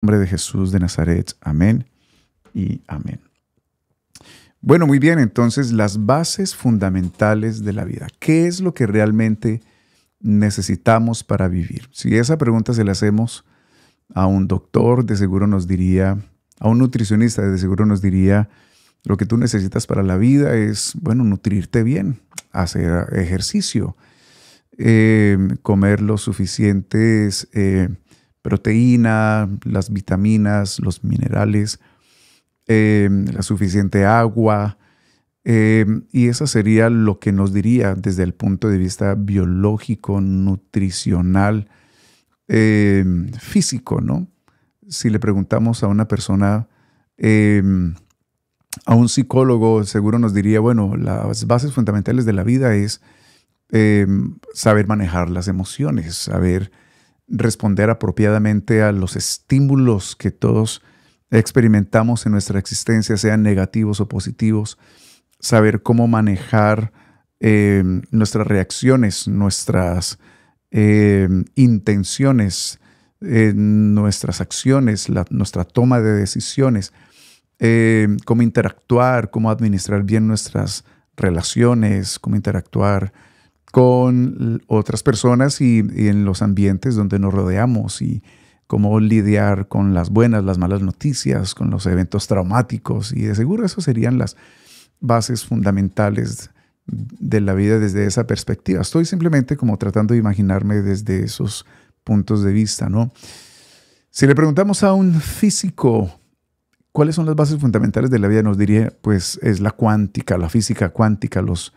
Nombre de Jesús de Nazaret. Amén y amén. Bueno, muy bien, entonces las bases fundamentales de la vida. ¿Qué es lo que realmente necesitamos para vivir? Si esa pregunta se la hacemos a un doctor, de seguro nos diría, a un nutricionista, de seguro nos diría, lo que tú necesitas para la vida es, bueno, nutrirte bien, hacer ejercicio, comer los suficientes proteína, las vitaminas, los minerales, la suficiente agua, y eso sería lo que nos diría desde el punto de vista biológico, nutricional, físico, ¿no? Si le preguntamos a una persona, a un psicólogo, seguro nos diría, bueno, las bases fundamentales de la vida es saber manejar las emociones, saber responder apropiadamente a los estímulos que todos experimentamos en nuestra existencia, sean negativos o positivos, saber cómo manejar nuestras reacciones, nuestras intenciones, nuestras acciones, nuestra toma de decisiones, cómo interactuar, cómo administrar bien nuestras relaciones, cómo interactuar con otras personas y en los ambientes donde nos rodeamos y cómo lidiar con las buenas, las malas noticias, con los eventos traumáticos. Y de seguro eso serían las bases fundamentales de la vida desde esa perspectiva. Estoy simplemente como tratando de imaginarme desde esos puntos de vista, ¿no? Si le preguntamos a un físico cuáles son las bases fundamentales de la vida, nos diría, pues es la cuántica, la física cuántica, los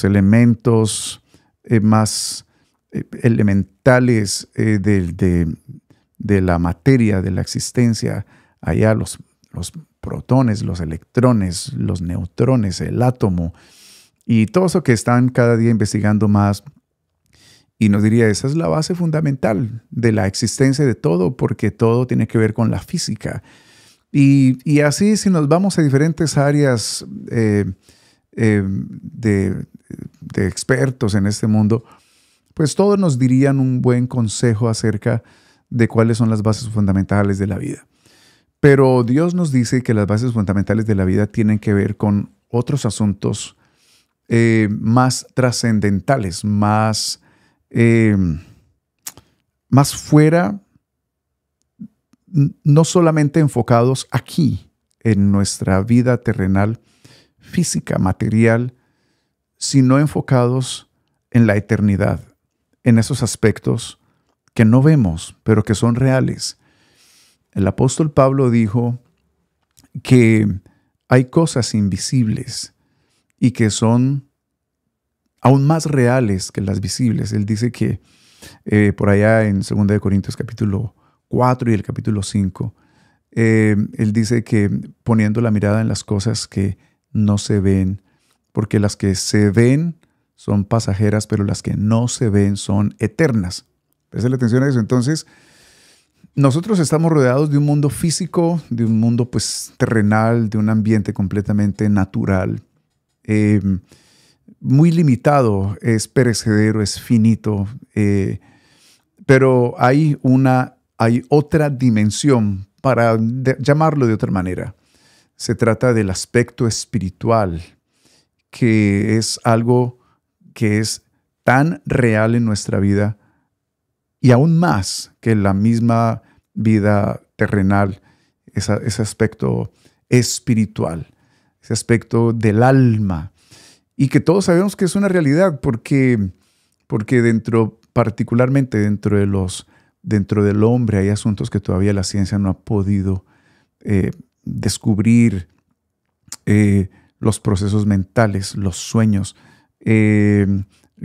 elementos más elementales de la materia, de la existencia, allá los protones, los electrones, los neutrones, el átomo, y todo eso que están cada día investigando más. Y nos diría, esa es la base fundamental de la existencia de todo, porque todo tiene que ver con la física. Y así, si nos vamos a diferentes áreas de expertos en este mundo, pues todos nos dirían un buen consejo acerca de cuáles son las bases fundamentales de la vida. Pero Dios nos dice que las bases fundamentales de la vida tienen que ver con otros asuntos más trascendentales, más fuera, no solamente enfocados aquí en nuestra vida terrenal, física, material, sino enfocados en la eternidad, en esos aspectos que no vemos, pero que son reales. El apóstol Pablo dijo que hay cosas invisibles y que son aún más reales que las visibles. Él dice que por allá en 2 Corintios capítulo 4 y el capítulo 5, él dice que poniendo la mirada en las cosas que no se ven, porque las que se ven son pasajeras, pero las que no se ven son eternas. Préstale atención a eso. Entonces, nosotros estamos rodeados de un mundo físico, de un mundo pues terrenal, de un ambiente completamente natural, muy limitado, es perecedero, es finito, pero hay otra dimensión, para llamarlo de otra manera. Se trata del aspecto espiritual, que es algo que es tan real en nuestra vida y aún más que la misma vida terrenal, ese aspecto espiritual, ese aspecto del alma, y que todos sabemos que es una realidad porque particularmente dentro del hombre hay asuntos que todavía la ciencia no ha podido descubrir, los procesos mentales, los sueños,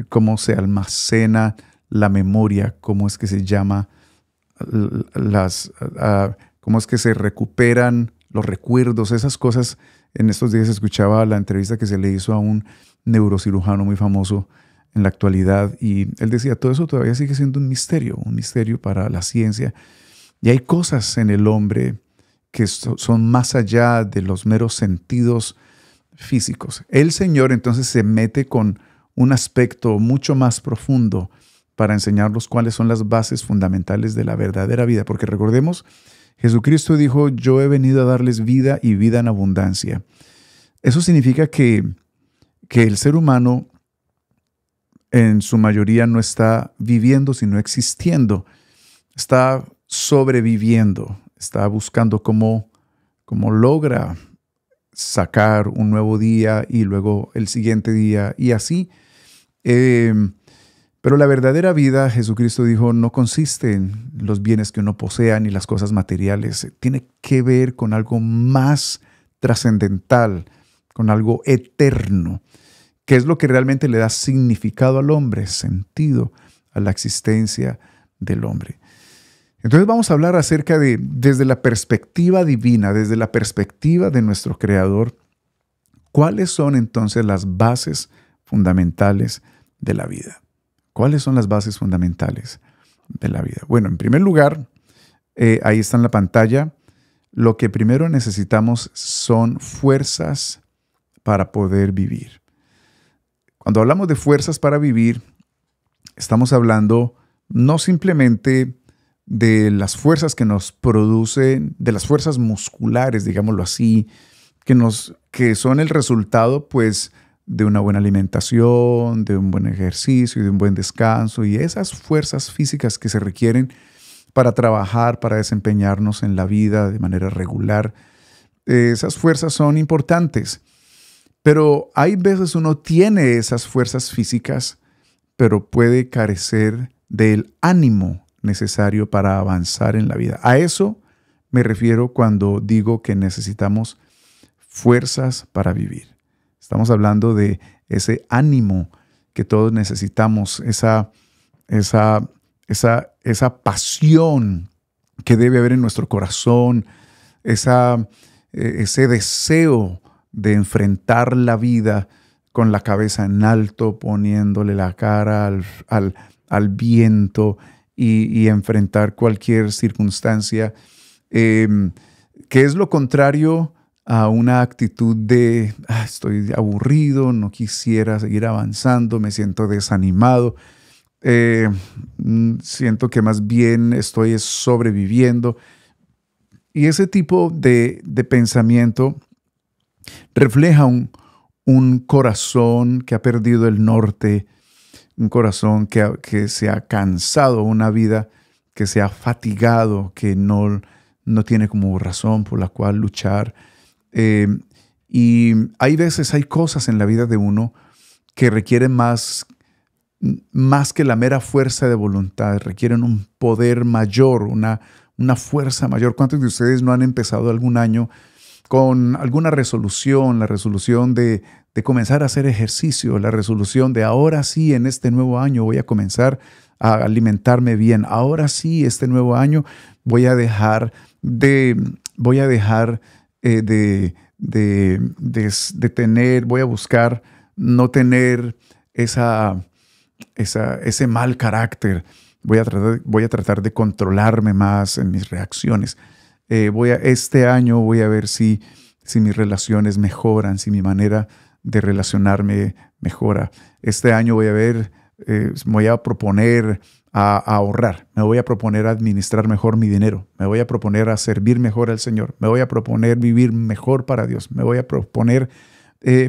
cómo se almacena la memoria, cómo es que se llama, cómo es que se recuperan los recuerdos, esas cosas. En estos días escuchaba la entrevista que se le hizo a un neurocirujano muy famoso en la actualidad y él decía, todo eso todavía sigue siendo un misterio para la ciencia. Y hay cosas en el hombre que son más allá de los meros sentidos físicos. El Señor entonces se mete con un aspecto mucho más profundo para enseñarnos cuáles son las bases fundamentales de la verdadera vida, porque recordemos Jesucristo dijo, yo he venido a darles vida y vida en abundancia. Eso significa que el ser humano en su mayoría no está viviendo, sino existiendo. Está sobreviviendo, está buscando cómo logra sacar un nuevo día y luego el siguiente día y así. Pero la verdadera vida, Jesucristo dijo, no consiste en los bienes que uno posea ni las cosas materiales. Tiene que ver con algo más trascendental, con algo eterno, que es lo que realmente le da significado al hombre, sentido a la existencia del hombre. Entonces vamos a hablar acerca desde la perspectiva divina, desde la perspectiva de nuestro Creador, ¿cuáles son entonces las bases fundamentales de la vida? ¿Cuáles son las bases fundamentales de la vida? Bueno, en primer lugar, ahí está en la pantalla, lo que primero necesitamos son fuerzas para poder vivir. Cuando hablamos de fuerzas para vivir, estamos hablando no simplemente de las fuerzas que nos producen, de las fuerzas musculares, digámoslo así, que son el resultado, pues, de una buena alimentación, de un buen ejercicio y de un buen descanso, y esas fuerzas físicas que se requieren para trabajar, para desempeñarnos en la vida de manera regular. Esas fuerzas son importantes, pero hay veces uno tiene esas fuerzas físicas, pero puede carecer del ánimo necesario para avanzar en la vida. A eso me refiero cuando digo que necesitamos fuerzas para vivir. Estamos hablando de ese ánimo que todos necesitamos, esa pasión que debe haber en nuestro corazón, ese deseo de enfrentar la vida con la cabeza en alto, poniéndole la cara al viento y enfrentar cualquier circunstancia, que es lo contrario a una actitud de estoy aburrido, no quisiera seguir avanzando, me siento desanimado, siento que más bien estoy sobreviviendo. Y ese tipo de pensamiento refleja un corazón que ha perdido el norte, un corazón que se ha cansado, una vida que se ha fatigado, que no tiene como razón por la cual luchar. Y hay cosas en la vida de uno que requieren más que la mera fuerza de voluntad, requieren un poder mayor, una fuerza mayor. ¿Cuántos de ustedes no han empezado algún año con alguna resolución, la resolución de comenzar a hacer ejercicio, la resolución de ahora sí, en este nuevo año voy a comenzar a alimentarme bien, ahora sí, este nuevo año voy a buscar no tener ese mal carácter, voy a tratar de controlarme más en mis reacciones. Este año voy a ver si mis relaciones mejoran, si mi manera de relacionarme mejora. Este año voy a proponer a ahorrar, me voy a proponer a administrar mejor mi dinero, me voy a proponer a servir mejor al Señor, me voy a proponer vivir mejor para Dios, me voy a proponer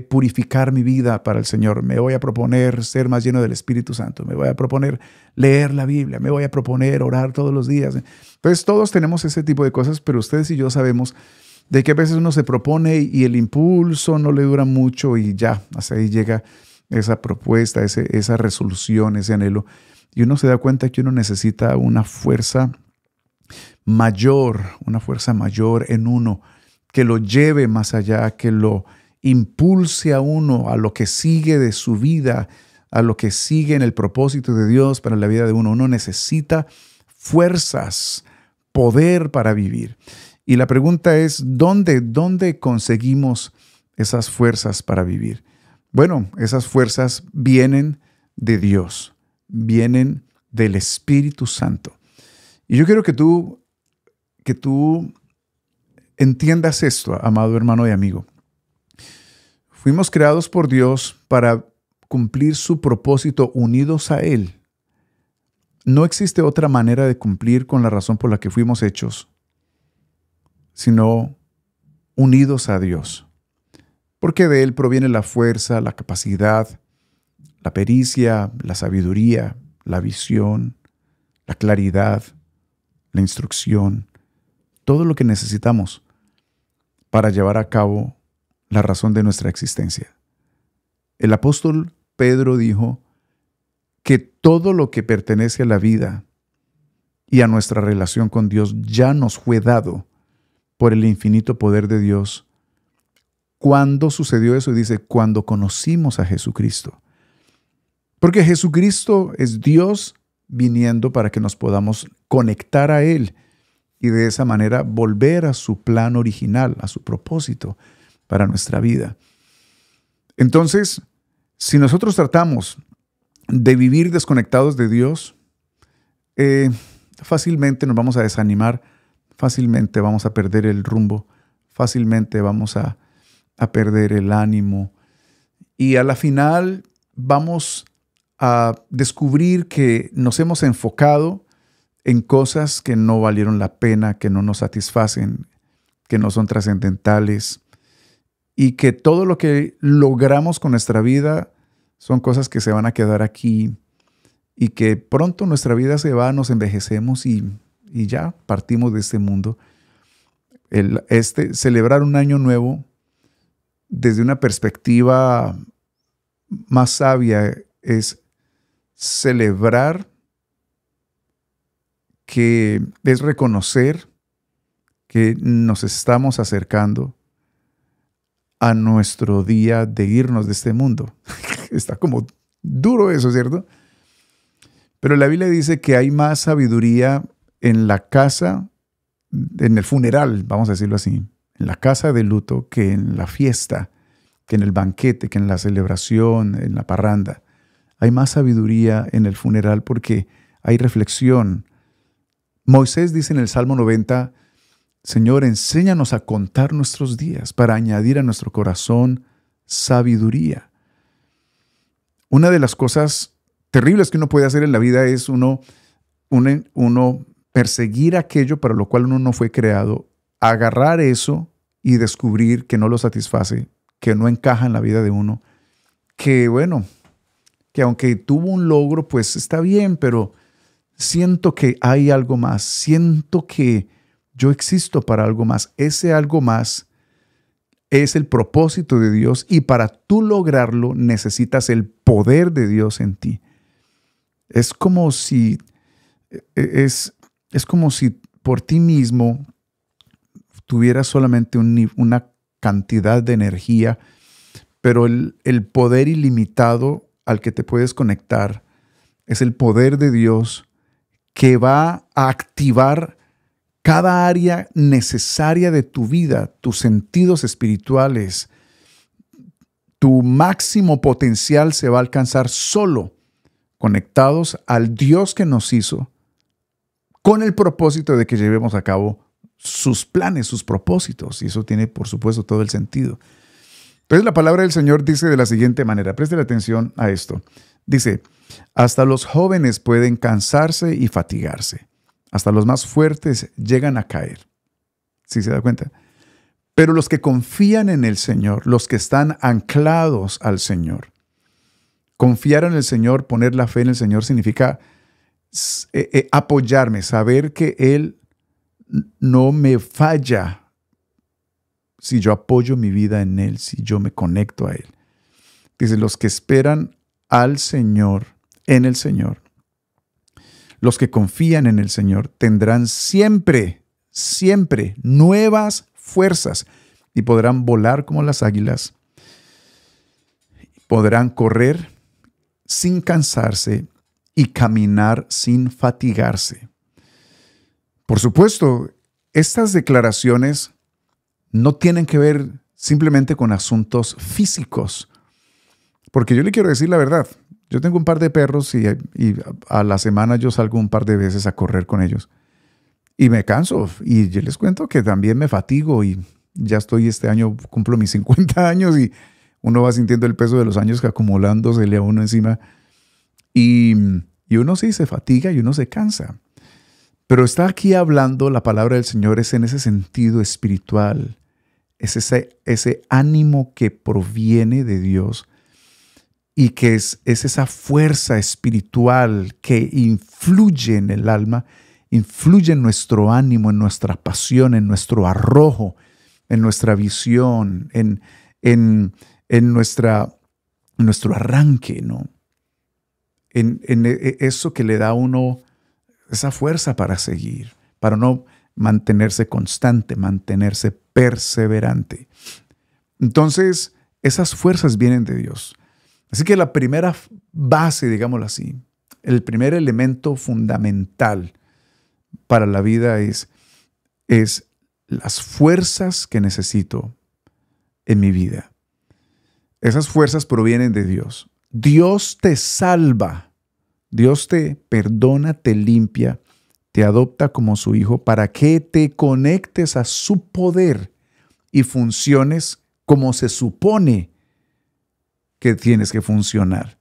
purificar mi vida para el Señor, me voy a proponer ser más lleno del Espíritu Santo, me voy a proponer leer la Biblia, me voy a proponer orar todos los días. Entonces todos tenemos ese tipo de cosas, pero ustedes y yo sabemos de que a veces uno se propone y el impulso no le dura mucho y ya, hasta ahí llega esa propuesta, esa resolución, ese anhelo. Y uno se da cuenta que uno necesita una fuerza mayor en uno, que lo lleve más allá, que lo impulse a uno a lo que sigue de su vida, a lo que sigue en el propósito de Dios para la vida de uno. Uno necesita fuerzas, poder para vivir. Y la pregunta es, ¿dónde conseguimos esas fuerzas para vivir? Bueno, esas fuerzas vienen de Dios, vienen del Espíritu Santo. Y yo quiero que tú entiendas esto, amado hermano y amigo. Fuimos creados por Dios para cumplir su propósito unidos a Él. No existe otra manera de cumplir con la razón por la que fuimos hechos sino unidos a Dios. Porque de Él proviene la fuerza, la capacidad, la pericia, la sabiduría, la visión, la claridad, la instrucción, todo lo que necesitamos para llevar a cabo la razón de nuestra existencia. El apóstol Pedro dijo que todo lo que pertenece a la vida y a nuestra relación con Dios ya nos fue dado por el infinito poder de Dios. ¿Cuándo sucedió eso? Dice, cuando conocimos a Jesucristo. Porque Jesucristo es Dios viniendo para que nos podamos conectar a Él y de esa manera volver a su plan original, a su propósito para nuestra vida. Entonces, si nosotros tratamos de vivir desconectados de Dios, fácilmente nos vamos a desanimar, fácilmente vamos a perder el rumbo, fácilmente vamos a perder el ánimo y a la final vamos a descubrir que nos hemos enfocado en cosas que no valieron la pena, que no nos satisfacen, que no son trascendentales y que todo lo que logramos con nuestra vida son cosas que se van a quedar aquí y que pronto nuestra vida se va, nos envejecemos y ya partimos de este mundo. Celebrar un año nuevo desde una perspectiva más sabia es celebrar que es reconocer que nos estamos acercando a nuestro día de irnos de este mundo. Está como duro eso, ¿cierto? Pero la Biblia dice que hay más sabiduría en la casa, en el funeral, vamos a decirlo así, en la casa de luto, que en la fiesta, que en el banquete, que en la celebración, en la parranda. Hay más sabiduría en el funeral porque hay reflexión. Moisés dice en el Salmo 90, Señor, enséñanos a contar nuestros días para añadir a nuestro corazón sabiduría. Una de las cosas terribles que uno puede hacer en la vida es uno perseguir aquello para lo cual uno no fue creado, agarrar eso y descubrir que no lo satisface, que no encaja en la vida de uno, que bueno, que aunque tuvo un logro, pues está bien, pero siento que hay algo más, siento que yo existo para algo más. Ese algo más es el propósito de Dios y para tú lograrlo necesitas el poder de Dios en ti. Es como si por ti mismo tuvieras solamente una cantidad de energía, pero el poder ilimitado al que te puedes conectar es el poder de Dios que va a activar cada área necesaria de tu vida, tus sentidos espirituales. Tu máximo potencial se va a alcanzar solo conectados al Dios que nos hizo, con el propósito de que llevemos a cabo sus planes, sus propósitos. Y eso tiene, por supuesto, todo el sentido. Entonces la palabra del Señor dice de la siguiente manera, presten atención a esto. Dice, hasta los jóvenes pueden cansarse y fatigarse. Hasta los más fuertes llegan a caer. ¿Sí se da cuenta? Pero los que confían en el Señor, los que están anclados al Señor, confiar en el Señor, poner la fe en el Señor significa apoyarme, saber que Él no me falla si yo apoyo mi vida en Él, si yo me conecto a Él. Dice, los que esperan al Señor, en el Señor, los que confían en el Señor tendrán siempre, siempre nuevas fuerzas y podrán volar como las águilas, podrán correr sin cansarse y caminar sin fatigarse. Por supuesto, estas declaraciones no tienen que ver simplemente con asuntos físicos, porque yo le quiero decir la verdad. Yo tengo un par de perros y a la semana yo salgo un par de veces a correr con ellos. Y me canso. Y yo les cuento que también me fatigo y ya este año cumplo mis 50 años y uno va sintiendo el peso de los años que acumulándosele a uno encima. Y uno sí se fatiga y uno se cansa. Pero está aquí hablando la palabra del Señor, es en ese sentido espiritual, es ese ánimo que proviene de Dios y que es esa fuerza espiritual que influye en el alma, influye en nuestro ánimo, en nuestra pasión, en nuestro arrojo, en nuestra visión, en nuestro arranque, ¿no? En eso que le da a uno esa fuerza para seguir, para no mantenerse constante, mantenerse perseverante. Entonces, esas fuerzas vienen de Dios. Así que la primera base, digámoslo así, el primer elemento fundamental para la vida es las fuerzas que necesito en mi vida. Esas fuerzas provienen de Dios. Dios te salva, Dios te perdona, te limpia, te adopta como su hijo para que te conectes a su poder y funciones como se supone que tienes que funcionar.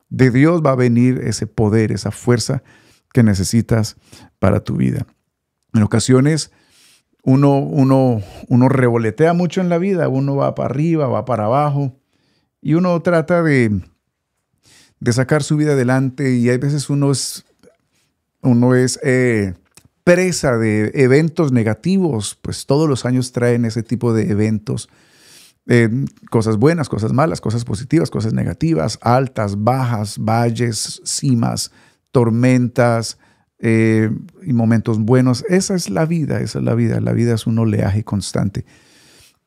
De Dios va a venir ese poder, esa fuerza que necesitas para tu vida. En ocasiones uno revolotea mucho en la vida, uno va para arriba, va para abajo y uno trata de sacar su vida adelante y hay veces uno es presa de eventos negativos, pues todos los años traen ese tipo de eventos, cosas buenas, cosas malas, cosas positivas, cosas negativas, altas, bajas, valles, cimas, tormentas y momentos buenos. Esa es la vida, esa es la vida. La vida es un oleaje constante.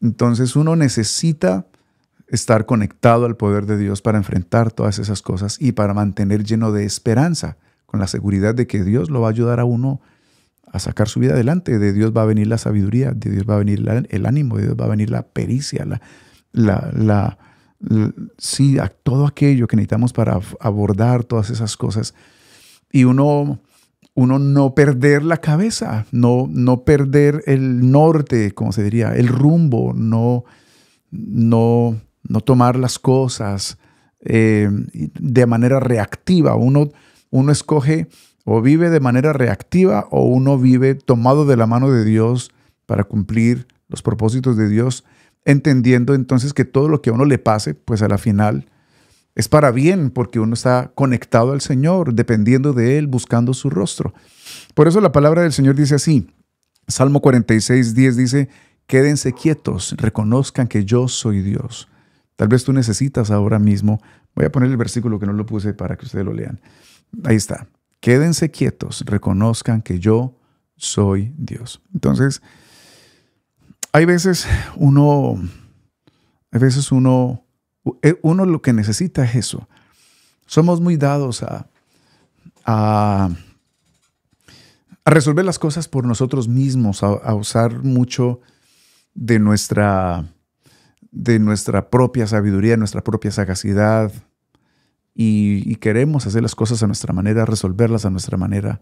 Entonces uno necesita estar conectado al poder de Dios para enfrentar todas esas cosas y para mantener lleno de esperanza, con la seguridad de que Dios lo va a ayudar a uno a sacar su vida adelante. De Dios va a venir la sabiduría, de Dios va a venir el ánimo, de Dios va a venir la pericia, sí, a todo aquello que necesitamos para abordar todas esas cosas. Y uno no perder la cabeza, no perder el norte, como se diría, el rumbo, no tomar las cosas de manera reactiva. Uno escoge o vive de manera reactiva o uno vive tomado de la mano de Dios para cumplir los propósitos de Dios, entendiendo entonces que todo lo que a uno le pase, pues a la final es para bien, porque uno está conectado al Señor, dependiendo de Él, buscando su rostro. Por eso la palabra del Señor dice así, Salmo 46:10 dice, quédense quietos, reconozcan que yo soy Dios. Tal vez tú necesitas ahora mismo, voy a poner el versículo que no lo puse para que ustedes lo lean. Ahí está. Quédense quietos, reconozcan que yo soy Dios. Entonces, hay veces uno lo que necesita es eso. Somos muy dados a resolver las cosas por nosotros mismos, a usar mucho de nuestra propia sabiduría, nuestra propia sagacidad, y queremos hacer las cosas a nuestra manera, resolverlas a nuestra manera.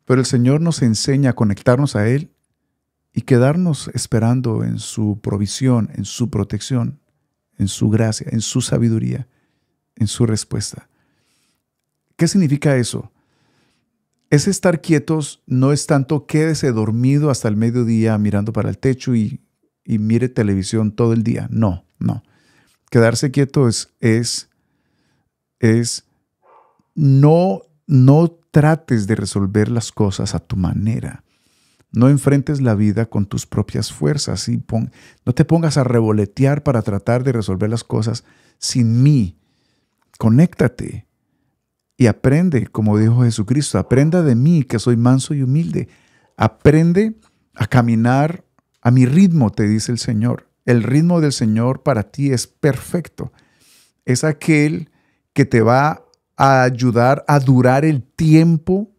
Pero el Señor nos enseña a conectarnos a Él y quedarnos esperando en su provisión, en su protección, en su gracia, en su sabiduría, en su respuesta. ¿Qué significa eso? Ese estar quietos no es tanto quédese dormido hasta el mediodía mirando para el techo y mire televisión todo el día. No. Quedarse quieto es no trates de resolver las cosas a tu manera. No enfrentes la vida con tus propias fuerzas. No te pongas a revolotear para tratar de resolver las cosas sin mí. Conéctate y aprende, como dijo Jesucristo, aprenda de mí que soy manso y humilde. Aprende a caminar a mi ritmo, te dice el Señor. El ritmo del Señor para ti es perfecto. Es aquel que te va a ayudar a durar el tiempo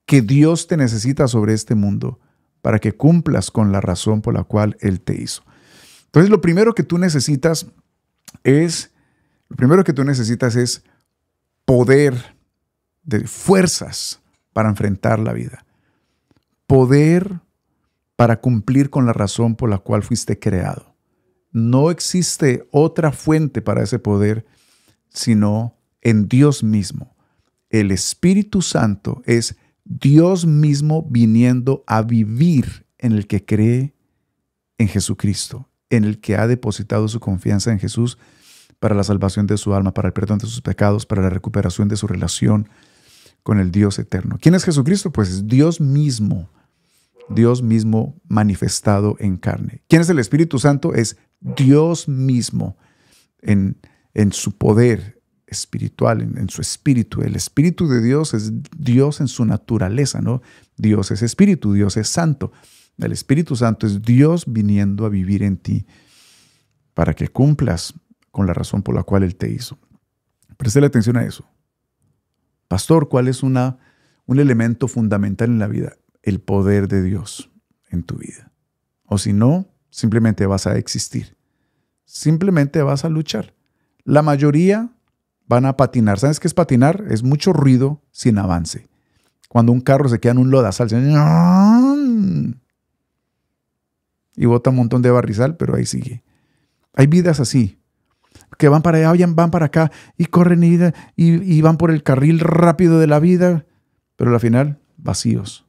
que Dios te necesita sobre este mundo para que cumplas con la razón por la cual Él te hizo. Entonces, lo primero que tú necesitas es poder de fuerzas para enfrentar la vida. Poder para cumplir con la razón por la cual fuiste creado. No existe otra fuente para ese poder sino en Dios mismo. El Espíritu Santo es Dios mismo viniendo a vivir en el que cree en Jesucristo, en el que ha depositado su confianza en Jesús para la salvación de su alma, para el perdón de sus pecados, para la recuperación de su relación con el Dios eterno. ¿Quién es Jesucristo? Pues es Dios mismo manifestado en carne. ¿Quién es el Espíritu Santo? Es Dios mismo en su poder espiritual, en su espíritu. El Espíritu de Dios es Dios en su naturaleza, ¿no? Dios es espíritu, Dios es santo. El Espíritu Santo es Dios viniendo a vivir en ti para que cumplas con la razón por la cual Él te hizo. Préstale atención a eso. Pastor, ¿cuál es un elemento fundamental en la vida? El poder de Dios en tu vida. O si no, simplemente vas a existir. Simplemente vas a luchar. La mayoría van a patinar. ¿Sabes qué es patinar? Es mucho ruido sin avance. Cuando un carro se queda en un lodazal y bota un montón de barrizal, pero ahí sigue. Hay vidas así, que van para allá, van para acá y corren y van por el carril rápido de la vida, pero al final vacíos.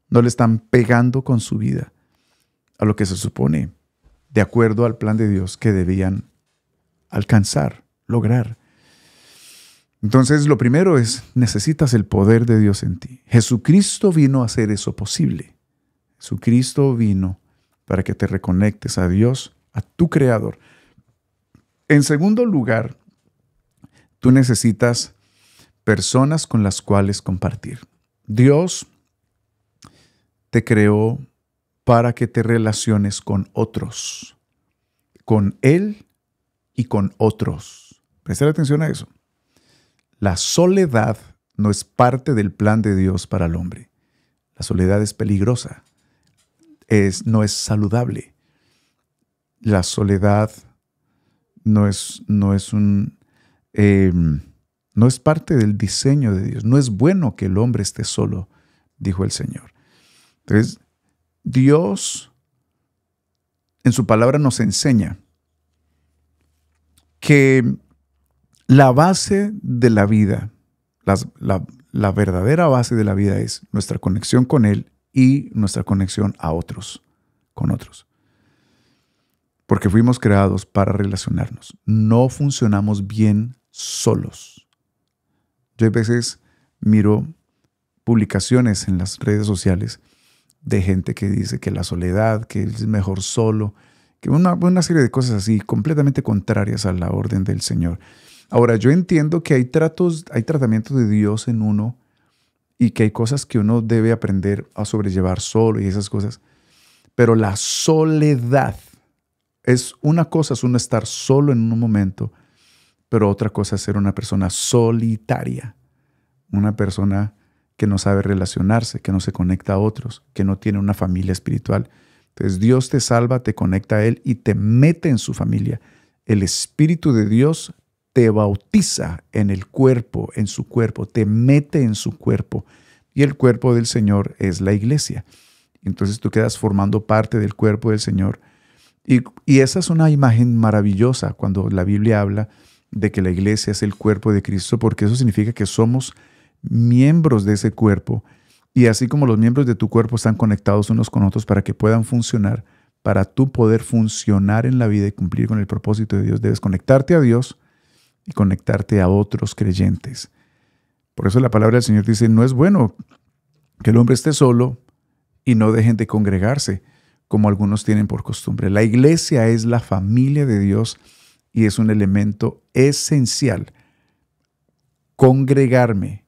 No le están pegando con su vida a lo que se supone, de acuerdo al plan de Dios, que debían alcanzar, lograr. Entonces, lo primero es, necesitas el poder de Dios en ti. Jesucristo vino a hacer eso posible. Jesucristo vino para que te reconectes a Dios, a tu Creador. En segundo lugar, tú necesitas personas con las cuales compartir. Dios te creó para que te relaciones con otros, con Él y con otros. Presta atención a eso. La soledad no es parte del plan de Dios para el hombre. La soledad es peligrosa, no es saludable. La soledad no es parte del diseño de Dios. No es bueno que el hombre esté solo, dijo el Señor. Entonces, Dios en su palabra nos enseña que la base de la vida, la verdadera base de la vida es nuestra conexión con Él y nuestra conexión a otros, con otros. Porque fuimos creados para relacionarnos. No funcionamos bien solos. Yo a veces miro publicaciones en las redes sociales de gente que dice que la soledad, que es mejor solo, que una serie de cosas así completamente contrarias a la orden del Señor. Ahora, yo entiendo que hay tratamientos de Dios en uno y que hay cosas que uno debe aprender a sobrellevar solo y esas cosas, pero la soledad una cosa es uno estar solo en un momento, pero otra cosa es ser una persona solitaria, una persona que no sabe relacionarse, que no se conecta a otros, que no tiene una familia espiritual. Entonces Dios te salva, te conecta a Él y te mete en su familia. El Espíritu de Dios te bautiza en el cuerpo, en su cuerpo, te mete en su cuerpo. Y el cuerpo del Señor es la iglesia. Entonces tú quedas formando parte del cuerpo del Señor. Y esa es una imagen maravillosa cuando la Biblia habla de que la iglesia es el cuerpo de Cristo, porque eso significa que somos miembros de ese cuerpo. Y así como los miembros de tu cuerpo están conectados unos con otros para que puedan funcionar, para tú poder funcionar en la vida y cumplir con el propósito de Dios, debes conectarte a Dios y conectarte a otros creyentes. Por eso la palabra del Señor dice, no es bueno que el hombre esté solo y no dejen de congregarse, como algunos tienen por costumbre. La iglesia es la familia de Dios y es un elemento esencial. Congregarme,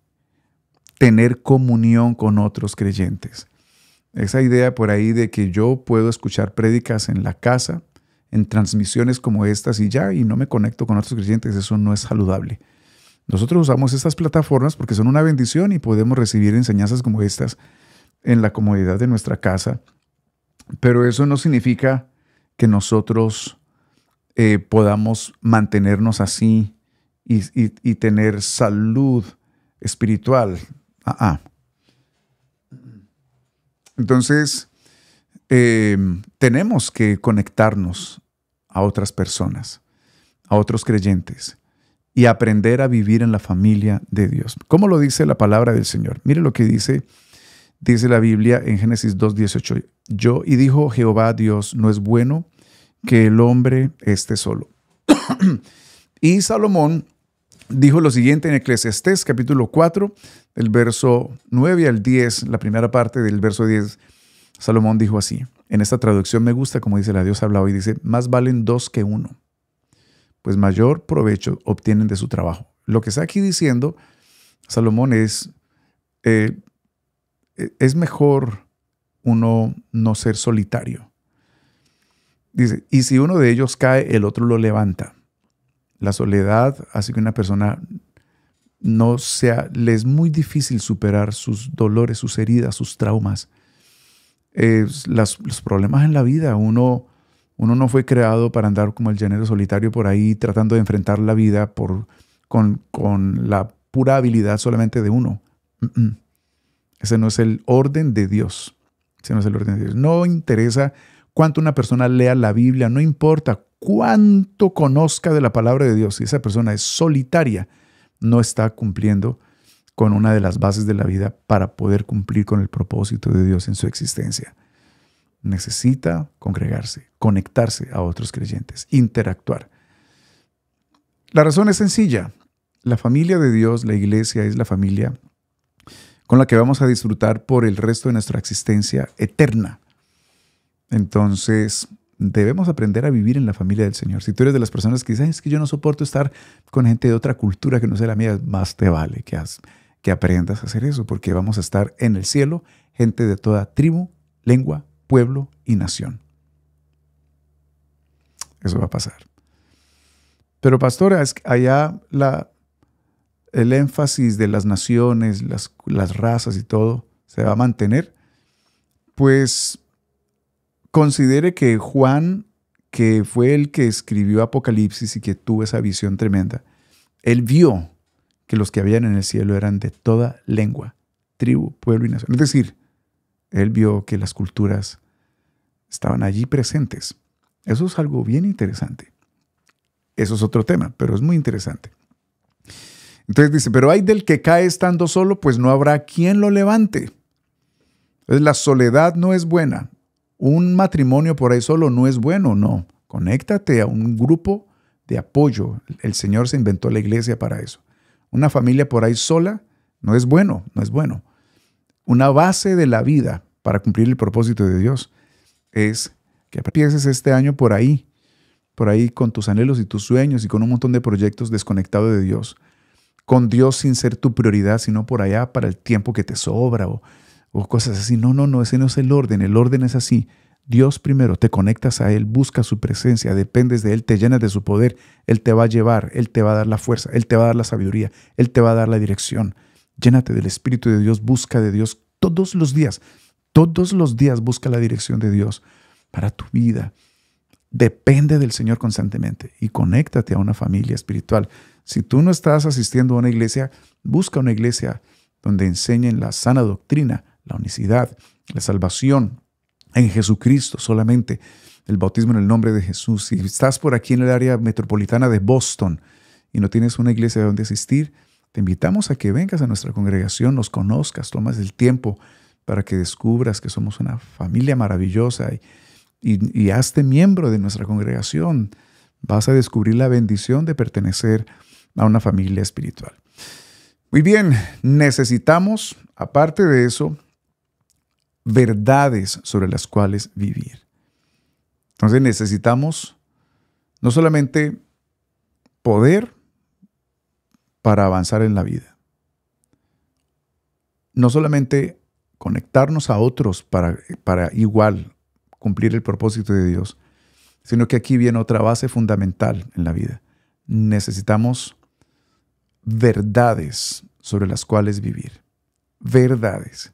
tener comunión con otros creyentes. Esa idea por ahí de que yo puedo escuchar prédicas en la casa, en transmisiones como estas y no me conecto con otros creyentes, eso no es saludable. Nosotros usamos estas plataformas porque son una bendición y podemos recibir enseñanzas como estas en la comodidad de nuestra casa, pero eso no significa que nosotros podamos mantenernos así y tener salud espiritual. Entonces, tenemos que conectarnos a otras personas, a otros creyentes y aprender a vivir en la familia de Dios. ¿Cómo lo dice la palabra del Señor? Mire lo que dice Dice la Biblia en Génesis 2:18, y dijo Jehová Dios, no es bueno que el hombre esté solo. Y Salomón dijo lo siguiente en Eclesiastés capítulo 4, del verso 9 al 10, la primera parte del verso 10, Salomón dijo así. En esta traducción me gusta, como dice la Dios habla hoy, dice, más valen dos que uno, pues mayor provecho obtienen de su trabajo. Lo que está aquí diciendo Salomón es mejor uno no ser solitario. Dice, y si uno de ellos cae, el otro lo levanta. La soledad hace que una persona le es muy difícil superar sus dolores, sus heridas, sus traumas. Los problemas en la vida. Uno no fue creado para andar como el llanero solitario por ahí tratando de enfrentar la vida con la pura habilidad solamente de uno. Ese no es el orden de Dios. Ese no es el orden de Dios. No interesa cuánto una persona lea la Biblia, no importa cuánto conozca de la palabra de Dios. Si esa persona es solitaria, no está cumpliendo con una de las bases de la vida para poder cumplir con el propósito de Dios en su existencia. Necesita congregarse, conectarse a otros creyentes, interactuar. La razón es sencilla. La familia de Dios, la iglesia, es la familia con la que vamos a disfrutar por el resto de nuestra existencia eterna. Entonces, debemos aprender a vivir en la familia del Señor. Si tú eres de las personas que dicen, es que yo no soporto estar con gente de otra cultura que no sea la mía, más te vale que aprendas a hacer eso, porque vamos a estar en el cielo, gente de toda tribu, lengua, pueblo y nación. Eso va a pasar. Pero pastora, es que allá el énfasis de las naciones, las razas y todo, se va a mantener. Pues considere que Juan, que fue el que escribió Apocalipsis y que tuvo esa visión tremenda, él vio que los que habían en el cielo eran de toda lengua, tribu, pueblo y nación. Es decir, él vio que las culturas estaban allí presentes. Eso es algo bien interesante. Eso es otro tema, pero es muy interesante. Entonces dice, pero hay del que cae estando solo, pues no habrá quien lo levante. Entonces la soledad no es buena. Un matrimonio por ahí solo no es bueno, no. Conéctate a un grupo de apoyo. El Señor se inventó la iglesia para eso. Una familia por ahí sola no es bueno, no es bueno. Una base de la vida para cumplir el propósito de Dios es que empieces este año por ahí con tus anhelos y tus sueños y con un montón de proyectos desconectados de Dios. Con Dios sin ser tu prioridad, sino por allá para el tiempo que te sobra o cosas así. No, ese no es el orden. El orden es así. Dios primero, te conectas a Él, buscas su presencia, dependes de Él, te llenas de su poder. Él te va a llevar, Él te va a dar la fuerza, Él te va a dar la sabiduría, Él te va a dar la dirección. Llénate del Espíritu de Dios, busca de Dios todos los días. Todos los días busca la dirección de Dios para tu vida. Depende del Señor constantemente y conéctate a una familia espiritual. Si tú no estás asistiendo a una iglesia, busca una iglesia donde enseñen la sana doctrina, la unicidad, la salvación en Jesucristo solamente, el bautismo en el nombre de Jesús. Si estás por aquí en el área metropolitana de Boston y no tienes una iglesia donde asistir, te invitamos a que vengas a nuestra congregación, nos conozcas, tomas el tiempo para que descubras que somos una familia maravillosa y hazte miembro de nuestra congregación. Vas a descubrir la bendición de pertenecer a una familia espiritual. Muy bien, necesitamos, aparte de eso, verdades sobre las cuales vivir. Entonces necesitamos no solamente poder para avanzar en la vida, no solamente conectarnos a otros para igual cumplir el propósito de Dios, sino que aquí viene otra base fundamental en la vida. Necesitamos verdades sobre las cuales vivir. Verdades.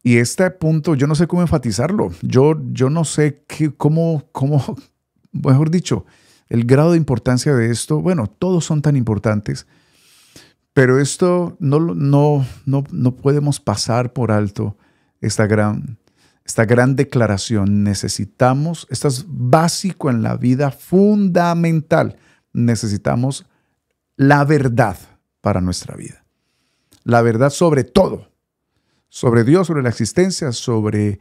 Y este punto, yo no sé cómo enfatizarlo. Yo no sé cómo, mejor dicho, el grado de importancia de esto. Bueno, todos son tan importantes, pero esto no podemos pasar por alto esta gran declaración. Necesitamos, esto es básico en la vida, fundamental. Necesitamos la verdad para nuestra vida. La verdad sobre todo. sobre Dios, sobre la existencia, sobre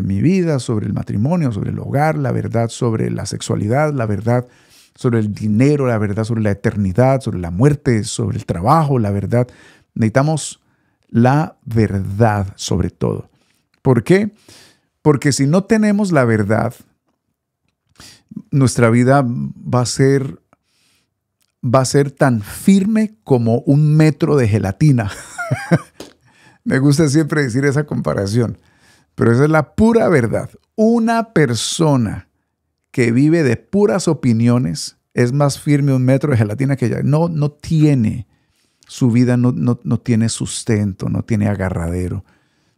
mi vida, sobre el matrimonio, sobre el hogar, la verdad sobre la sexualidad, la verdad sobre el dinero, la verdad sobre la eternidad, sobre la muerte, sobre el trabajo, la verdad. Necesitamos la verdad sobre todo. ¿Por qué? Porque si no tenemos la verdad, nuestra vida va a ser tan firme como un metro de gelatina. Me gusta siempre decir esa comparación, pero esa es la pura verdad. Una persona que vive de puras opiniones es más firme un metro de gelatina que ella. No tiene, su vida no tiene sustento, no tiene agarradero.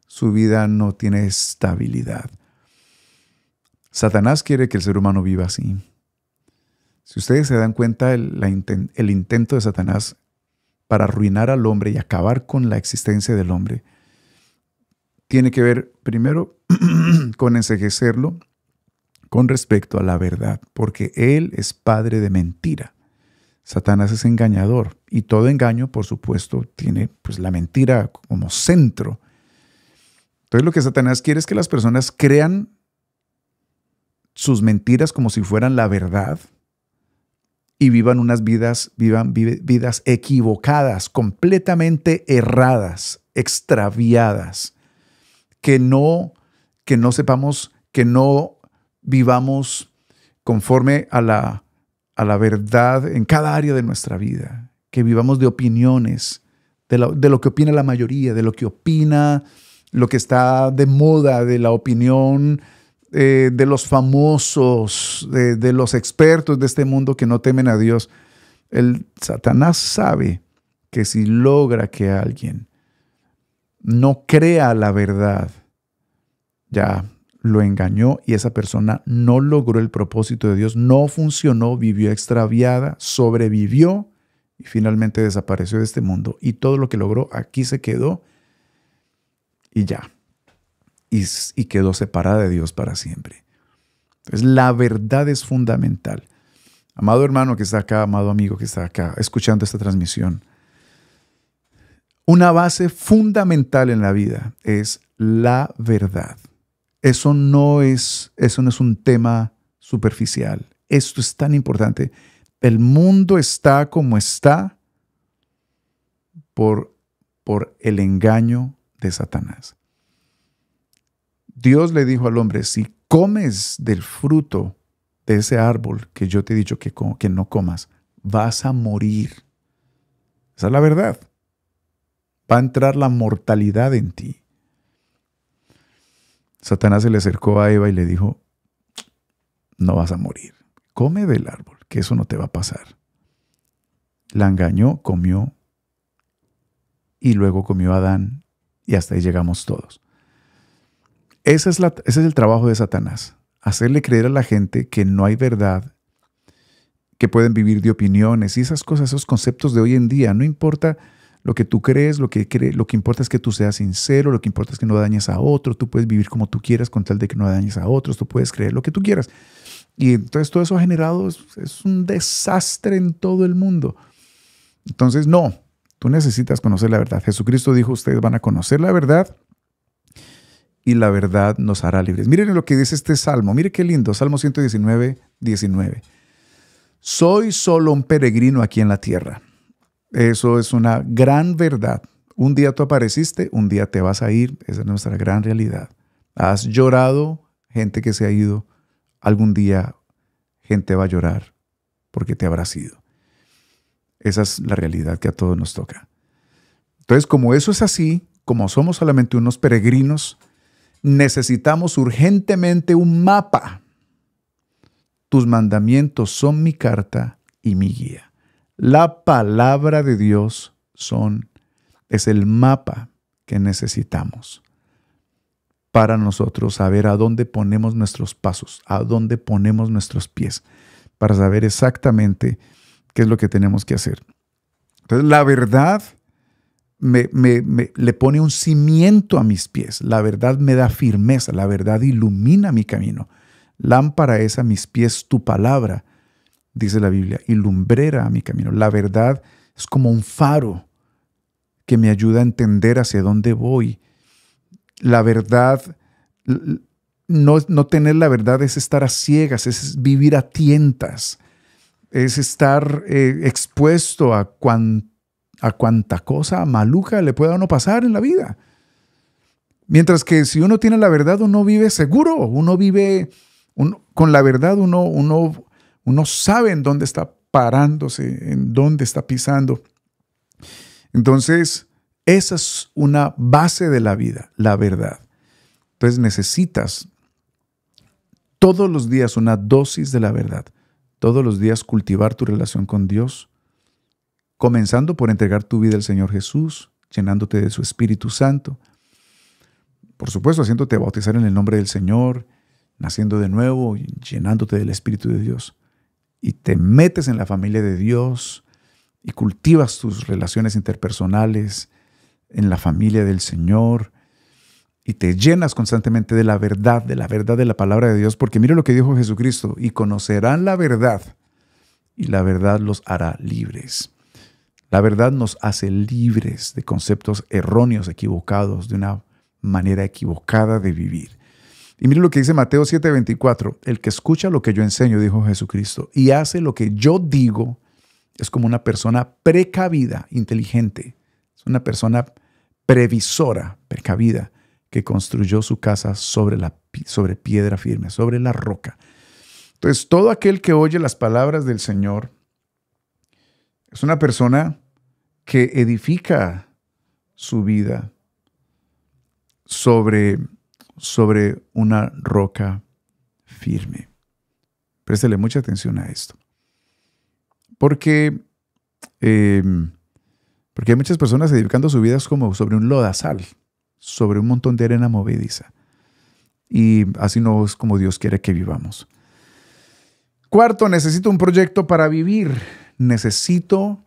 Su vida no tiene estabilidad. Satanás quiere que el ser humano viva así. Si ustedes se dan cuenta, el intento de Satanás para arruinar al hombre y acabar con la existencia del hombre tiene que ver primero con enceguecerlo con respecto a la verdad, porque él es padre de mentira. Satanás es engañador y todo engaño, por supuesto, tiene pues la mentira como centro. Entonces lo que Satanás quiere es que las personas crean sus mentiras como si fueran la verdad y vivan vidas equivocadas, completamente erradas, extraviadas, que no sepamos, que no vivamos conforme a la verdad en cada área de nuestra vida, que vivamos de opiniones, de lo que opina la mayoría, de lo que opina lo que está de moda, de la opinión de los famosos, de los expertos de este mundo que no temen a Dios. El Satanás sabe que si logra que alguien no crea la verdad, ya lo engañó y esa persona no logró el propósito de Dios, no funcionó, vivió extraviada, sobrevivió y finalmente desapareció de este mundo. Y todo lo que logró aquí se quedó y ya. Y quedó separada de Dios para siempre. Entonces la verdad es fundamental. Amado hermano que está acá, amado amigo que está acá, escuchando esta transmisión, una base fundamental en la vida es la verdad. Eso no es un tema superficial. Esto es tan importante. El mundo está como está por el engaño de Satanás. Dios le dijo al hombre, si comes del fruto de ese árbol que yo te he dicho que no comas, vas a morir. Esa es la verdad. Va a entrar la mortalidad en ti. Satanás se le acercó a Eva y le dijo, no vas a morir. Come del árbol, que eso no te va a pasar. La engañó, comió, y luego comió Adán, y hasta ahí llegamos todos. Ese es el trabajo de Satanás, hacerle creer a la gente que no hay verdad, que pueden vivir de opiniones y esas cosas, esos conceptos de hoy en día. No importa lo que tú crees, lo que importa es que tú seas sincero, lo que importa es que no dañes a otro, tú puedes vivir como tú quieras con tal de que no dañes a otros, tú puedes creer lo que tú quieras. Y entonces todo eso ha generado, es un desastre en todo el mundo. Entonces no, tú necesitas conocer la verdad. Jesucristo dijo, ustedes van a conocer la verdad y la verdad nos hará libres. Miren lo que dice este salmo, mire qué lindo, Salmo 119, 19. Soy solo un peregrino aquí en la tierra. Eso es una gran verdad. Un día tú apareciste, un día te vas a ir. Esa es nuestra gran realidad. Has llorado, gente que se ha ido. Algún día gente va a llorar porque te habrás ido. Esa es la realidad que a todos nos toca. Entonces, como eso es así, como somos solamente unos peregrinos, necesitamos urgentemente un mapa. Tus mandamientos son mi carta y mi guía. La palabra de Dios es el mapa que necesitamos para nosotros saber a dónde ponemos nuestros pasos, a dónde ponemos nuestros pies, para saber exactamente qué es lo que tenemos que hacer. Entonces, la verdad le pone un cimiento a mis pies. La verdad me da firmeza. La verdad ilumina mi camino. Lámpara es a mis pies tu palabra, dice la Biblia, y lumbrera a mi camino. La verdad es como un faro que me ayuda a entender hacia dónde voy la verdad, no tener la verdad es estar a ciegas, es vivir a tientas, es estar expuesto a cuanta cosa maluca le pueda a uno pasar en la vida. Mientras que si uno tiene la verdad, uno vive seguro, con la verdad uno sabe en dónde está parándose, en dónde está pisando. Entonces, esa es una base de la vida, la verdad. Entonces necesitas todos los días una dosis de la verdad. Todos los días cultivar tu relación con Dios, comenzando por entregar tu vida al Señor Jesús, llenándote de su Espíritu Santo. Por supuesto, haciéndote bautizar en el nombre del Señor, naciendo de nuevo, llenándote del Espíritu de Dios. Y te metes en la familia de Dios y cultivas tus relaciones interpersonales en la familia del Señor y te llenas constantemente de la verdad de la palabra de Dios, porque mire lo que dijo Jesucristo: y conocerán la verdad, y la verdad los hará libres. La verdad nos hace libres de conceptos erróneos, equivocados, de una manera equivocada de vivir. Y mire lo que dice Mateo 7:24: el que escucha lo que yo enseño, dijo Jesucristo, y hace lo que yo digo, es como una persona precavida, inteligente. Es una persona previsora, precavida, que construyó su casa sobre piedra firme, sobre la roca. Entonces, todo aquel que oye las palabras del Señor es una persona que edifica su vida sobre una roca firme. Préstele mucha atención a esto. Porque hay muchas personas edificando su vida como sobre un lodazal, sobre un montón de arena movediza. Y así no es como Dios quiere que vivamos. Cuarto, necesito un proyecto para vivir. Necesito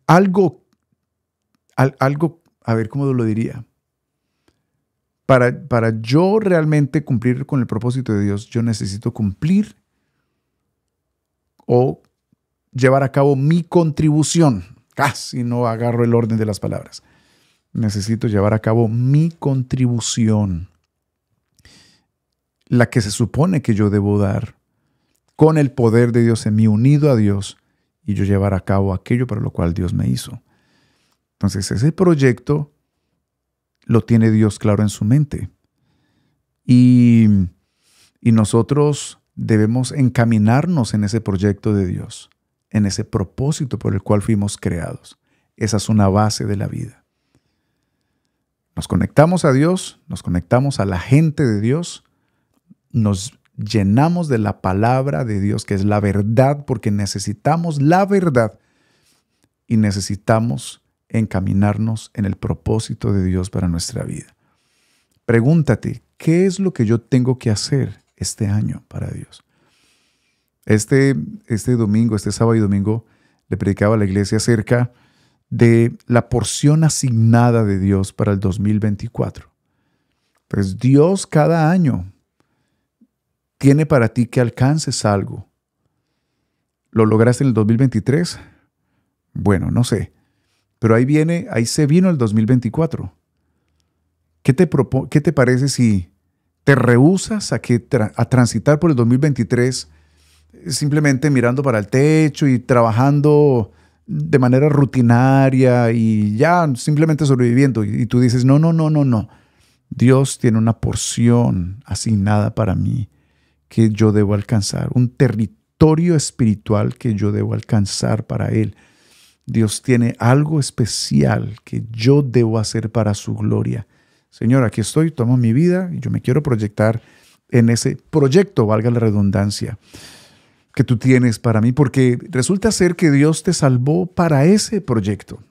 algo, a ver cómo lo diría. Para yo realmente cumplir con el propósito de Dios, yo necesito cumplir o llevar a cabo mi contribución. Casi no agarro el orden de las palabras. Necesito llevar a cabo mi contribución, la que se supone que yo debo dar, con el poder de Dios en mí, unido a Dios, y yo llevar a cabo aquello para lo cual Dios me hizo. Entonces, ese proyecto lo tiene Dios claro en su mente. Y nosotros debemos encaminarnos en ese proyecto de Dios, en ese propósito por el cual fuimos creados. Esa es una base de la vida. Nos conectamos a Dios, nos conectamos a la gente de Dios, nos llenamos de la palabra de Dios, que es la verdad, porque necesitamos la verdad y necesitamos encaminarnos en el propósito de Dios para nuestra vida. Pregúntate, ¿qué es lo que yo tengo que hacer este año para Dios? Este sábado y domingo, le predicaba a la iglesia acerca de la porción asignada de Dios para el 2024. Pues Dios cada año tiene para ti que alcances algo. ¿Lo lograste en el 2023? Bueno, no sé. Pero ahí se vino el 2024. ¿Qué te parece si te rehusas a transitar por el 2023 simplemente mirando para el techo y trabajando de manera rutinaria y ya simplemente sobreviviendo? Y tú dices, no. Dios tiene una porción asignada para mí que yo debo alcanzar, un territorio espiritual que yo debo alcanzar para Él. Dios tiene algo especial que yo debo hacer para su gloria. Señor, aquí estoy, tomo mi vida y yo me quiero proyectar en ese proyecto, valga la redundancia, que tú tienes para mí, porque resulta ser que Dios te salvó para ese proyecto.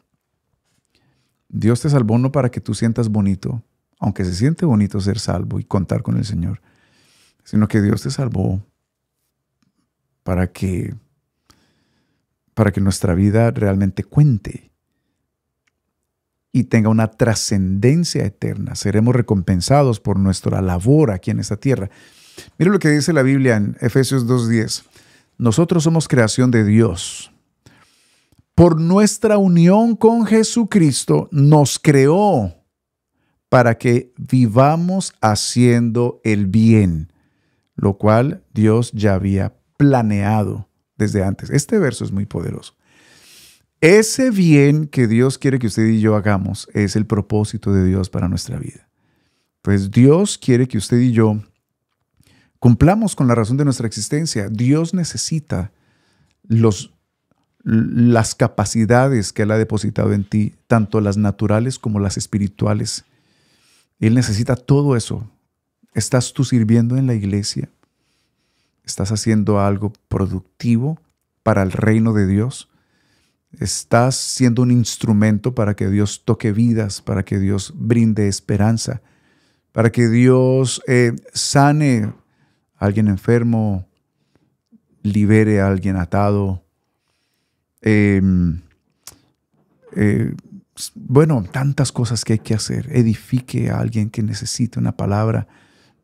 Dios te salvó no para que tú sientas bonito, aunque se siente bonito ser salvo y contar con el Señor, sino que Dios te salvó para que nuestra vida realmente cuente y tenga una trascendencia eterna. Seremos recompensados por nuestra labor aquí en esta tierra. Mira lo que dice la Biblia en Efesios 2:10. Nosotros somos creación de Dios por nuestra unión con Jesucristo, nos creó para que vivamos haciendo el bien, lo cual Dios ya había planeado desde antes. Este verso es muy poderoso. Ese bien que Dios quiere que usted y yo hagamos es el propósito de Dios para nuestra vida. Pues Dios quiere que usted y yo cumplamos con la razón de nuestra existencia. Dios necesita las capacidades que Él ha depositado en ti, tanto las naturales como las espirituales. Él necesita todo eso. ¿Estás tú sirviendo en la iglesia? ¿Estás haciendo algo productivo para el reino de Dios? ¿Estás siendo un instrumento para que Dios toque vidas, para que Dios brinde esperanza, para que Dios sane a alguien enfermo, libere a alguien atado? Bueno, tantas cosas que hay que hacer. Edifique a alguien que necesite una palabra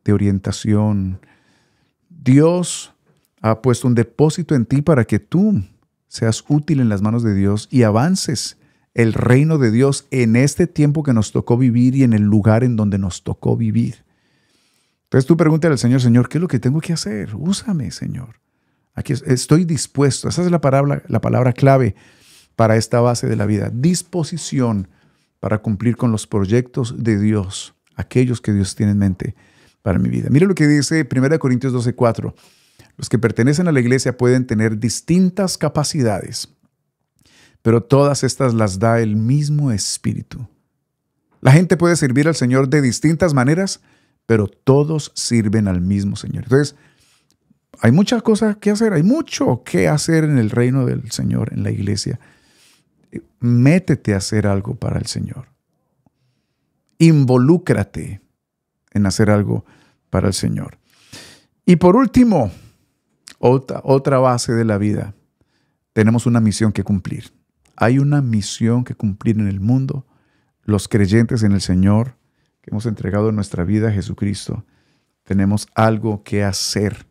de orientación. Dios ha puesto un depósito en ti para que tú seas útil en las manos de Dios y avances el reino de Dios en este tiempo que nos tocó vivir y en el lugar en donde nos tocó vivir. Entonces tú pregúntale al Señor, Señor, ¿qué es lo que tengo que hacer? Úsame, Señor. Aquí estoy dispuesto. Esa es la palabra clave para esta base de la vida. Disposición para cumplir con los proyectos de Dios, aquellos que Dios tiene en mente para mi vida. Mira lo que dice 1 Corintios 12:4. Los que pertenecen a la iglesia pueden tener distintas capacidades, pero todas estas las da el mismo Espíritu. La gente puede servir al Señor de distintas maneras, pero todos sirven al mismo Señor. Entonces, hay muchas cosas que hacer, hay mucho que hacer en el reino del Señor, en la iglesia. Métete a hacer algo para el Señor. Involúcrate en hacer algo para el Señor. Y por último, otra base de la vida. Tenemos una misión que cumplir. Hay una misión que cumplir en el mundo. Los creyentes en el Señor, que hemos entregado nuestra vida a Jesucristo, tenemos algo que hacer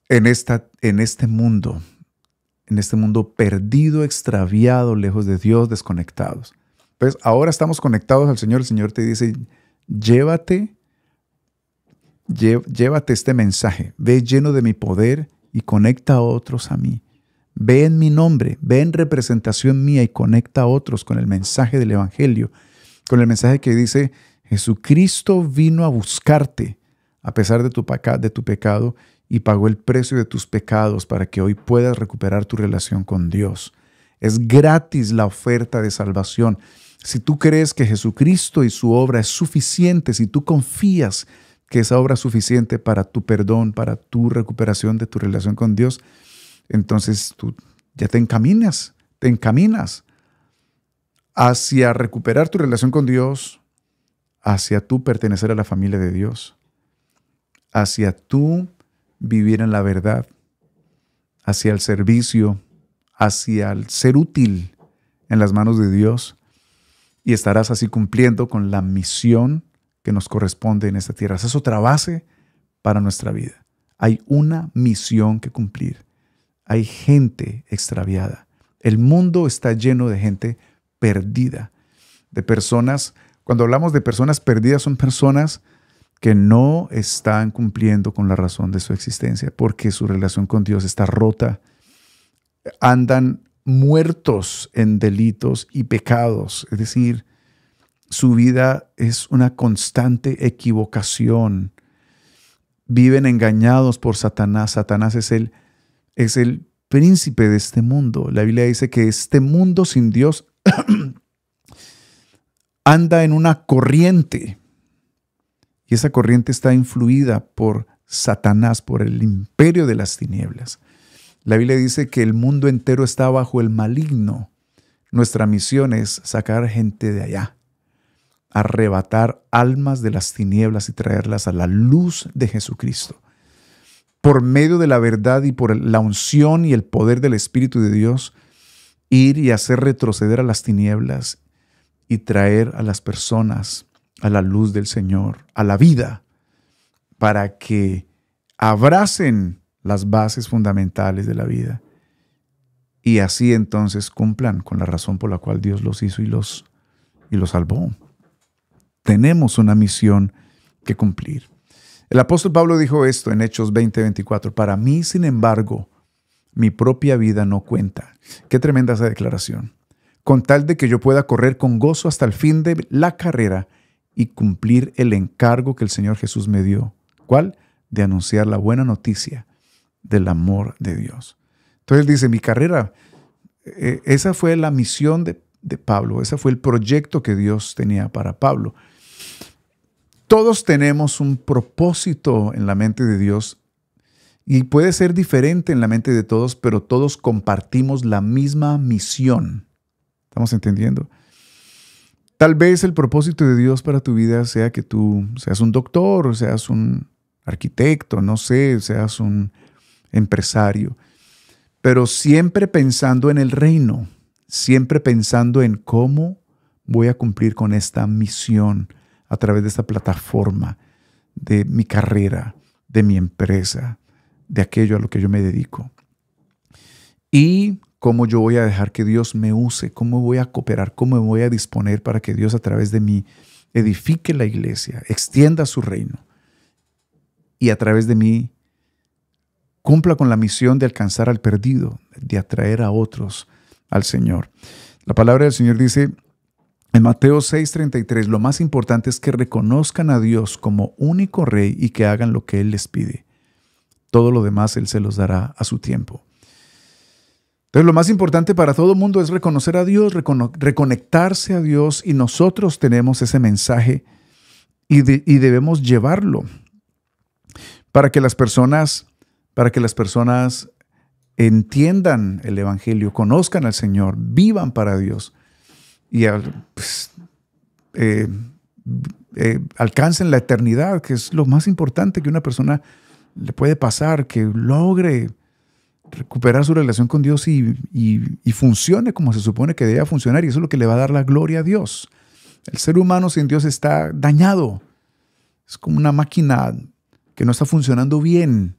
en este mundo perdido, extraviado, lejos de Dios, desconectados. Pues ahora estamos conectados al Señor. El Señor te dice, llévate este mensaje. Ve lleno de mi poder y conecta a otros a mí. Ve en mi nombre, ve en representación mía y conecta a otros con el mensaje del Evangelio, con el mensaje que dice, Jesucristo vino a buscarte a pesar de tu pecado y pagó el precio de tus pecados para que hoy puedas recuperar tu relación con Dios. Es gratis la oferta de salvación. Si tú crees que Jesucristo y su obra es suficiente, si tú confías que esa obra es suficiente para tu perdón, para tu recuperación de tu relación con Dios, entonces tú ya te encaminas hacia recuperar tu relación con Dios, hacia tú pertenecer a la familia de Dios, hacia tú vivir en la verdad, hacia el servicio, hacia el ser útil en las manos de Dios, y estarás así cumpliendo con la misión que nos corresponde en esta tierra. Esa es otra base para nuestra vida. Hay una misión que cumplir. Hay gente extraviada. El mundo está lleno de gente perdida, de personas. Cuando hablamos de personas perdidas, son personas que no están cumpliendo con la razón de su existencia porque su relación con Dios está rota. Andan muertos en delitos y pecados, es decir, su vida es una constante equivocación. Viven engañados por Satanás. Satanás es el príncipe de este mundo. La Biblia dice que este mundo sin Dios anda en una corriente. Y esa corriente está influida por Satanás, por el imperio de las tinieblas. La Biblia dice que el mundo entero está bajo el maligno. Nuestra misión es sacar gente de allá, arrebatar almas de las tinieblas y traerlas a la luz de Jesucristo. Por medio de la verdad y por la unción y el poder del Espíritu de Dios, ir y hacer retroceder a las tinieblas y traer a las personas a la luz del Señor, a la vida, para que abracen las bases fundamentales de la vida y así entonces cumplan con la razón por la cual Dios los hizo y los salvó. Tenemos una misión que cumplir. El apóstol Pablo dijo esto en Hechos 20:24. Para mí, sin embargo, mi propia vida no cuenta. Qué tremenda esa declaración. Con tal de que yo pueda correr con gozo hasta el fin de la carrera y cumplir el encargo que el Señor Jesús me dio. ¿Cuál? De anunciar la buena noticia del amor de Dios. Entonces él dice, mi carrera, esa fue la misión de Pablo, ese fue el proyecto que Dios tenía para Pablo. Todos tenemos un propósito en la mente de Dios y puede ser diferente en la mente de todos, pero todos compartimos la misma misión. ¿Estamos entendiendo? Tal vez el propósito de Dios para tu vida sea que tú seas un doctor, o seas un arquitecto, no sé, seas un empresario, pero siempre pensando en el reino, siempre pensando en cómo voy a cumplir con esta misión a través de esta plataforma de mi carrera, de mi empresa, de aquello a lo que yo me dedico. Y cómo yo voy a dejar que Dios me use, cómo voy a cooperar, cómo me voy a disponer para que Dios a través de mí edifique la iglesia, extienda su reino y a través de mí cumpla con la misión de alcanzar al perdido, de atraer a otros al Señor. La palabra del Señor dice en Mateo 6:33, lo más importante es que reconozcan a Dios como único Rey y que hagan lo que Él les pide. Todo lo demás Él se los dará a su tiempo. Entonces lo más importante para todo el mundo es reconocer a Dios, reconectarse a Dios, y nosotros tenemos ese mensaje y debemos llevarlo para que las personas entiendan el Evangelio, conozcan al Señor, vivan para Dios y alcancen la eternidad, que es lo más importante que una persona le puede pasar, que logre recuperar su relación con Dios y funcione como se supone que debe funcionar, y eso es lo que le va a dar la gloria a Dios. El ser humano sin Dios está dañado. Es como una máquina que no está funcionando bien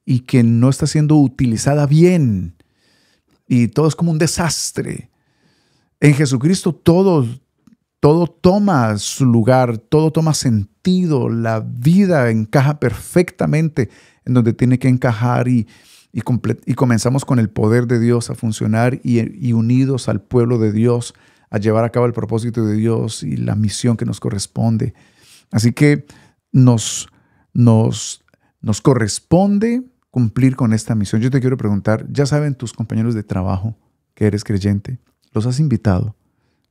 y que no está siendo utilizada bien, y todo es como un desastre. En Jesucristo todo toma su lugar, todo toma sentido, la vida encaja perfectamente en donde tiene que encajar, y comenzamos con el poder de Dios a funcionar y unidos al pueblo de Dios a llevar a cabo el propósito de Dios y la misión que nos corresponde. Así que nos corresponde cumplir con esta misión. Yo te quiero preguntar, ¿ya saben tus compañeros de trabajo que eres creyente? ¿Los has invitado?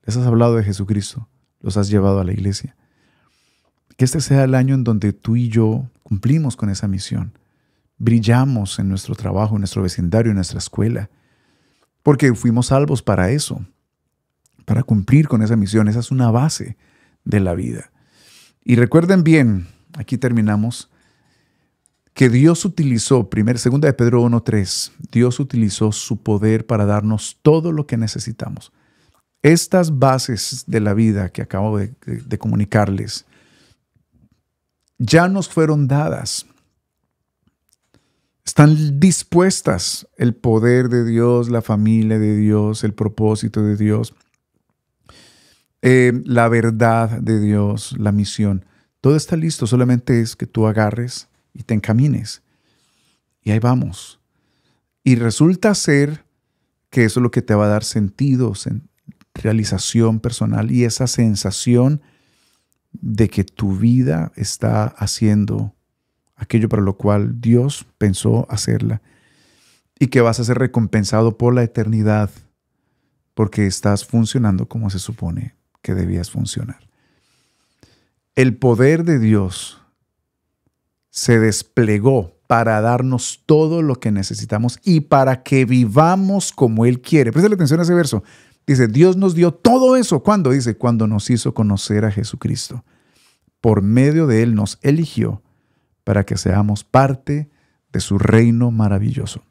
¿Les has hablado de Jesucristo? ¿Los has llevado a la iglesia? Que este sea el año en donde tú y yo cumplimos con esa misión. Brillamos en nuestro trabajo, en nuestro vecindario, en nuestra escuela, porque fuimos salvos para eso, para cumplir con esa misión. Esa es una base de la vida. Y recuerden bien, aquí terminamos, que Dios utilizó, 2 de Pedro 1:3, Dios utilizó su poder para darnos todo lo que necesitamos. Estas bases de la vida que acabo de comunicarles ya nos fueron dadas. Están dispuestas el poder de Dios, la familia de Dios, el propósito de Dios, la verdad de Dios, la misión. Todo está listo, solamente es que tú agarres y te encamines. Y ahí vamos. Y resulta ser que eso es lo que te va a dar sentido, realización personal y esa sensación de que tu vida está haciendo aquello para lo cual Dios pensó hacerla, y que vas a ser recompensado por la eternidad porque estás funcionando como se supone que debías funcionar. El poder de Dios se desplegó para darnos todo lo que necesitamos y para que vivamos como Él quiere. Préstale atención a ese verso. Dice, Dios nos dio todo eso. ¿Cuándo? Dice, cuando nos hizo conocer a Jesucristo. Por medio de Él nos eligió para que seamos parte de su reino maravilloso.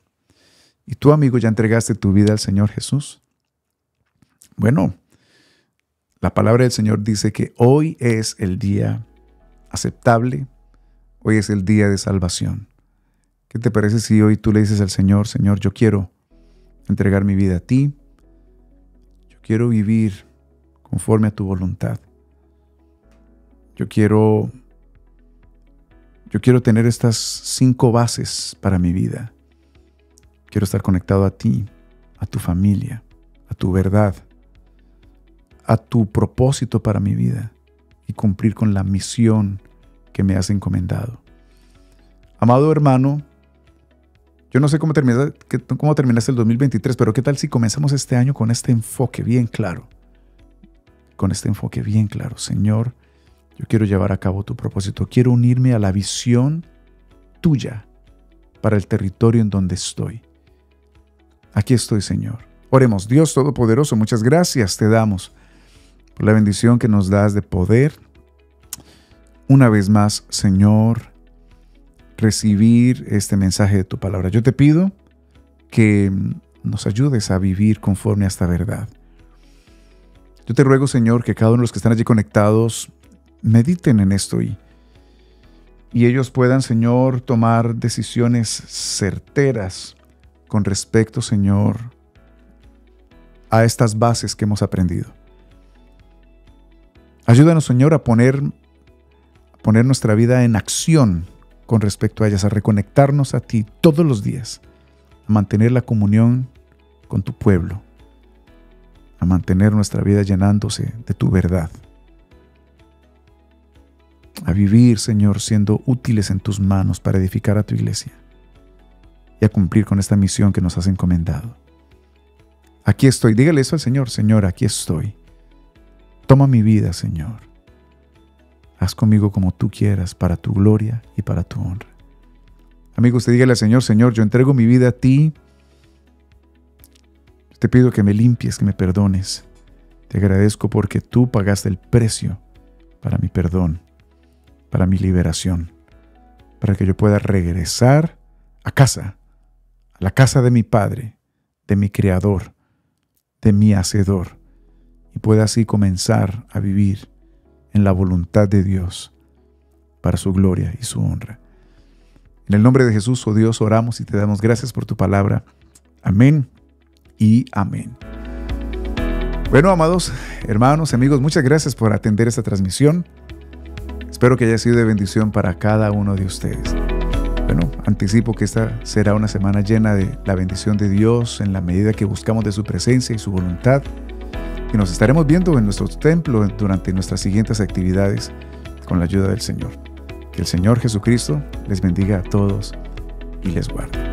¿Y tú, amigo, ya entregaste tu vida al Señor Jesús? Bueno, la palabra del Señor dice que hoy es el día aceptable, hoy es el día de salvación. ¿Qué te parece si hoy tú le dices al Señor, Señor, yo quiero entregar mi vida a ti. Yo quiero vivir conforme a tu voluntad. Yo quiero tener estas 5 bases para mi vida. Quiero estar conectado a ti, a tu familia, a tu verdad, a tu propósito para mi vida y cumplir con la misión que me has encomendado. Amado hermano, yo no sé cómo terminaste el 2023, pero ¿qué tal si comenzamos este año con este enfoque bien claro? Con este enfoque bien claro. Señor, yo quiero llevar a cabo tu propósito. Quiero unirme a la visión tuya para el territorio en donde estoy. Aquí estoy, Señor. Oremos. Dios Todopoderoso, muchas gracias te damos por la bendición que nos das de poder, una vez más, Señor, recibir este mensaje de tu palabra. Yo te pido que nos ayudes a vivir conforme a esta verdad. Yo te ruego, Señor, que cada uno de los que están allí conectados mediten en esto y ellos puedan, Señor, tomar decisiones certeras con respecto, Señor, a estas bases que hemos aprendido. Ayúdanos, Señor, a poner nuestra vida en acción con respecto a ellas, a reconectarnos a ti todos los días, a mantener la comunión con tu pueblo, a mantener nuestra vida llenándose de tu verdad, a vivir, Señor, siendo útiles en tus manos para edificar a tu iglesia y a cumplir con esta misión que nos has encomendado. Aquí estoy. Dígale eso al Señor. Señor, aquí estoy. Toma mi vida, Señor. Haz conmigo como tú quieras, para tu gloria y para tu honra. Amigo, usted dígale al Señor, Señor, yo entrego mi vida a ti. Te pido que me limpies, que me perdones. Te agradezco porque tú pagaste el precio para mi perdón, para mi liberación, para que yo pueda regresar a casa, a la casa de mi Padre, de mi Creador, de mi Hacedor, y pueda así comenzar a vivir en la voluntad de Dios para su gloria y su honra. En el nombre de Jesús, oh Dios, oramos y te damos gracias por tu palabra. Amén y amén. Bueno, amados hermanos, amigos, muchas gracias por atender esta transmisión. Espero que haya sido de bendición para cada uno de ustedes. Bueno, anticipo que esta será una semana llena de la bendición de Dios en la medida que buscamos de su presencia y su voluntad. Y nos estaremos viendo en nuestro templo durante nuestras siguientes actividades con la ayuda del Señor. Que el Señor Jesucristo les bendiga a todos y les guarde.